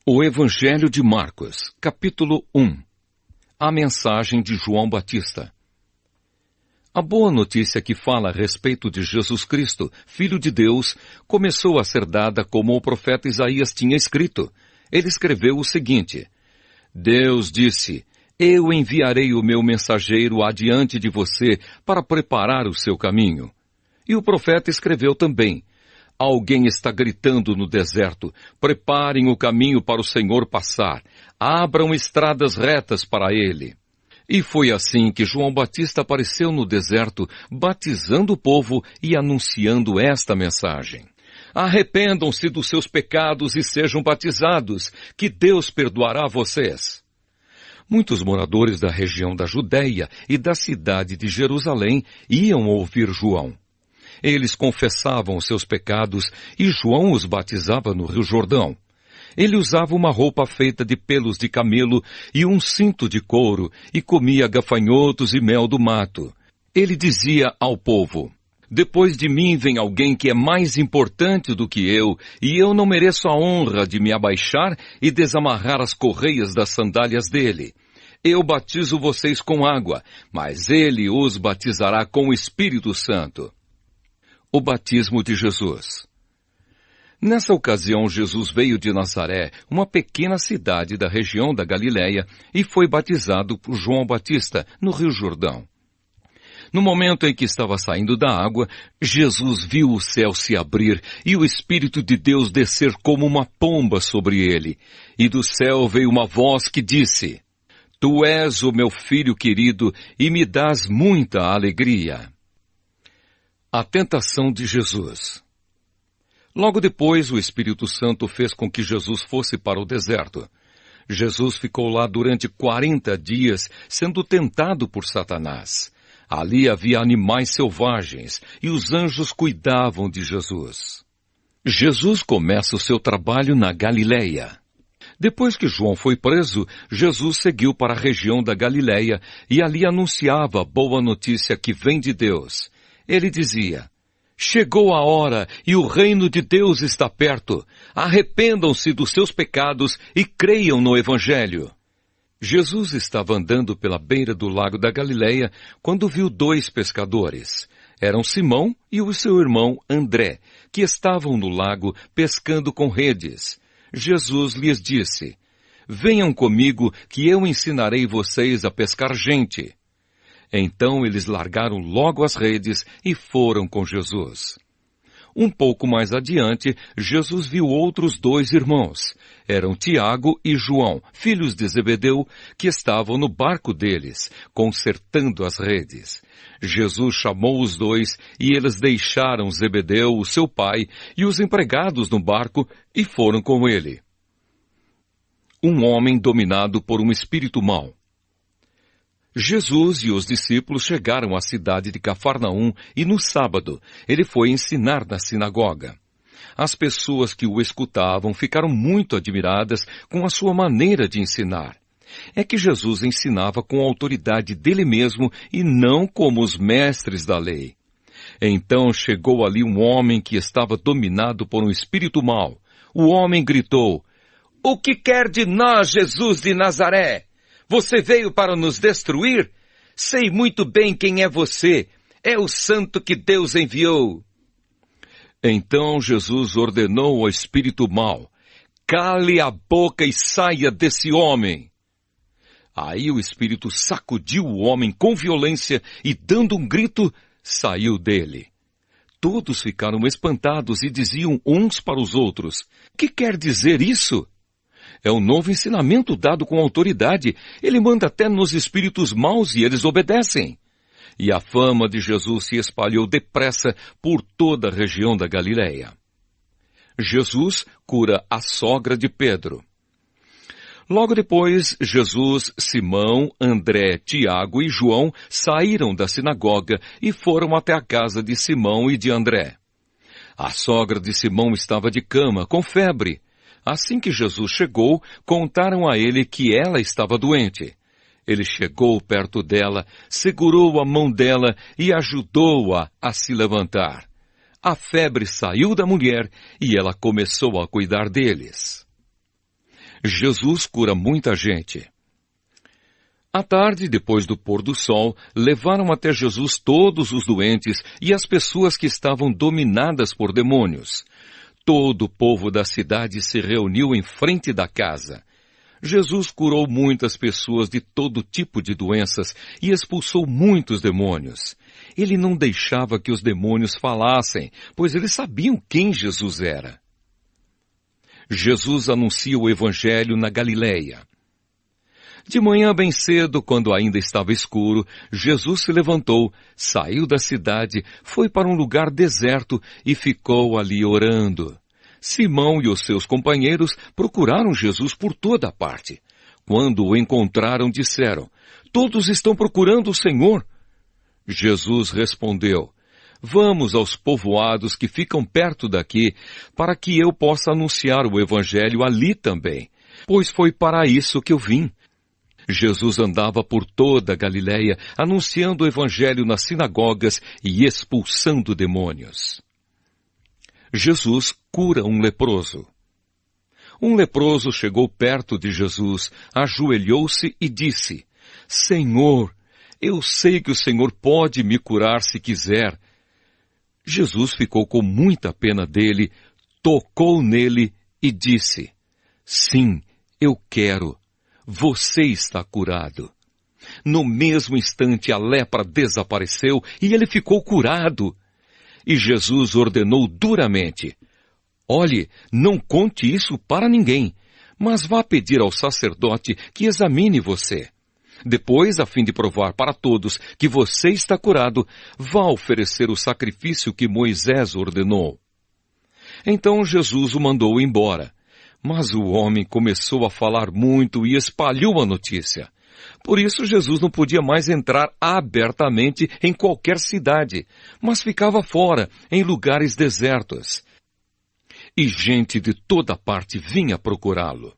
O Evangelho de Marcos, capítulo 1. A mensagem de João Batista. A boa notícia que fala a respeito de Jesus Cristo, Filho de Deus, começou a ser dada como o profeta Isaías tinha escrito. Ele escreveu o seguinte: Deus disse: Eu enviarei o meu mensageiro adiante de você para preparar o seu caminho. E o profeta escreveu também: Alguém está gritando no deserto: preparem o caminho para o Senhor passar, abram estradas retas para ele. E foi assim que João Batista apareceu no deserto, batizando o povo e anunciando esta mensagem: Arrependam-se dos seus pecados e sejam batizados, que Deus perdoará vocês. Muitos moradores da região da Judéia e da cidade de Jerusalém iam ouvir João. Eles confessavam os seus pecados e João os batizava no Rio Jordão. Ele usava uma roupa feita de pelos de camelo e um cinto de couro e comia gafanhotos e mel do mato. Ele dizia ao povo: Depois de mim vem alguém que é mais importante do que eu, e eu não mereço a honra de me abaixar e desamarrar as correias das sandálias dele. Eu batizo vocês com água, mas ele os batizará com o Espírito Santo. O batismo de Jesus. Nessa ocasião, Jesus veio de Nazaré, uma pequena cidade da região da Galileia, e foi batizado por João Batista, no Rio Jordão. No momento em que estava saindo da água, Jesus viu o céu se abrir e o Espírito de Deus descer como uma pomba sobre ele. E do céu veio uma voz que disse: Tu és o meu filho querido e me dás muita alegria. A tentação de Jesus. Logo depois, o Espírito Santo fez com que Jesus fosse para o deserto. Jesus ficou lá durante 40 dias, sendo tentado por Satanás. Ali havia animais selvagens, e os anjos cuidavam de Jesus. Jesus começa o seu trabalho na Galileia. Depois que João foi preso, Jesus seguiu para a região da Galileia e ali anunciava a boa notícia que vem de Deus. Ele dizia: Chegou a hora e o reino de Deus está perto. Arrependam-se dos seus pecados e creiam no Evangelho. Jesus estava andando pela beira do lago da Galileia quando viu 2 pescadores. Eram Simão e o seu irmão André, que estavam no lago pescando com redes. Jesus lhes disse: Venham comigo que eu ensinarei vocês a pescar gente. Então eles largaram logo as redes e foram com Jesus. Um pouco mais adiante, Jesus viu outros 2 irmãos. Eram Tiago e João, filhos de Zebedeu, que estavam no barco deles, consertando as redes. Jesus chamou os 2 e eles deixaram Zebedeu, o seu pai, e os empregados no barco e foram com ele. Um homem dominado por um espírito mau. Jesus e os discípulos chegaram à cidade de Cafarnaum e no sábado ele foi ensinar na sinagoga. As pessoas que o escutavam ficaram muito admiradas com a sua maneira de ensinar. É que Jesus ensinava com a autoridade dele mesmo e não como os mestres da lei. Então chegou ali um homem que estava dominado por um espírito mau. O homem gritou: O que quer de nós, Jesus de Nazaré? Você veio para nos destruir? Sei muito bem quem é você. É o santo que Deus enviou. Então Jesus ordenou ao espírito mau: Cale a boca e saia desse homem. Aí o espírito sacudiu o homem com violência e, dando um grito, saiu dele. Todos ficaram espantados e diziam uns para os outros: Que quer dizer isso? É um novo ensinamento dado com autoridade. Ele manda até nos espíritos maus e eles obedecem. E a fama de Jesus se espalhou depressa por toda a região da Galileia. Jesus cura a sogra de Pedro. Logo depois, Jesus, Simão, André, Tiago e João saíram da sinagoga e foram até a casa de Simão e de André. A sogra de Simão estava de cama, com febre. Assim que Jesus chegou, contaram a ele que ela estava doente. Ele chegou perto dela, segurou a mão dela e ajudou-a a se levantar. A febre saiu da mulher e ela começou a cuidar deles. Jesus cura muita gente. À tarde, depois do pôr do sol, levaram até Jesus todos os doentes e as pessoas que estavam dominadas por demônios. Todo o povo da cidade se reuniu em frente da casa. Jesus curou muitas pessoas de todo tipo de doenças e expulsou muitos demônios. Ele não deixava que os demônios falassem, pois eles sabiam quem Jesus era. Jesus anuncia o Evangelho na Galileia. De manhã bem cedo, quando ainda estava escuro, Jesus se levantou, saiu da cidade, foi para um lugar deserto e ficou ali orando. Simão e os seus companheiros procuraram Jesus por toda a parte. Quando o encontraram, disseram: "Todos estão procurando o Senhor." Jesus respondeu: "Vamos aos povoados que ficam perto daqui, para que eu possa anunciar o Evangelho ali também, pois foi para isso que eu vim." Jesus andava por toda a Galileia, anunciando o Evangelho nas sinagogas e expulsando demônios. Jesus cura um leproso. Um leproso chegou perto de Jesus, ajoelhou-se e disse: "Senhor, eu sei que o Senhor pode me curar se quiser." Jesus ficou com muita pena dele, tocou nele e disse: "Sim, eu quero. Você está curado." No mesmo instante a lepra desapareceu e ele ficou curado. E Jesus ordenou duramente: "Olhe, não conte isso para ninguém, mas vá pedir ao sacerdote que examine você. Depois, a fim de provar para todos que você está curado, vá oferecer o sacrifício que Moisés ordenou." Então Jesus o mandou embora. Mas o homem começou a falar muito e espalhou a notícia. Por isso Jesus não podia mais entrar abertamente em qualquer cidade, mas ficava fora, em lugares desertos. E gente de toda parte vinha procurá-lo.